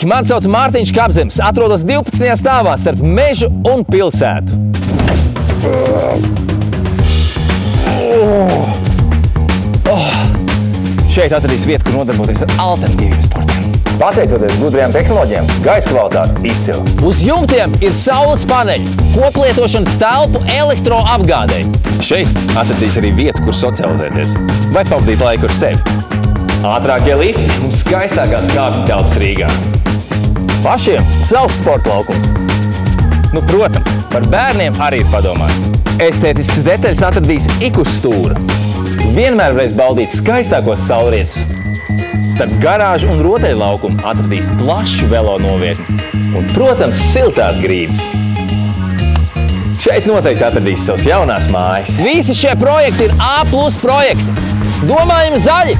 Sveiki, mani sauc Mārtiņš Kapzems. Atrodas 12. stāvā starp mežu un pilsētu. Šeit atradīs vietu, kur nodarboties ar alternatīviem sportiem. Pateicoties gudrajām tehnoloģijām, gaisa kvalitāte izcila. Uz jumtiem ir saules paneļi, koplietošanas telpu elektroapgādei. Šeit atradīs arī vietu, kur socializēties vai pavadīt laiku ar sevi. Ātrākie lifti un skaistākās kāpju telpas Rīgā. Pašiem savs sporta laukums. Nu, protams, par bērniem arī ir padomāts. Estētiskas detaļas atradīs ik uz stūra. Vienmēr varēs baudīt skaistākos saulrietus. Starp garāžu un rotaļu laukumu atradīs plašu velo novietni. Un, protams, siltās grīdas. Šeit noteikti atradīs savas jaunās mājas. Visi šie projekti ir A+ projekti. Domājam zaļi!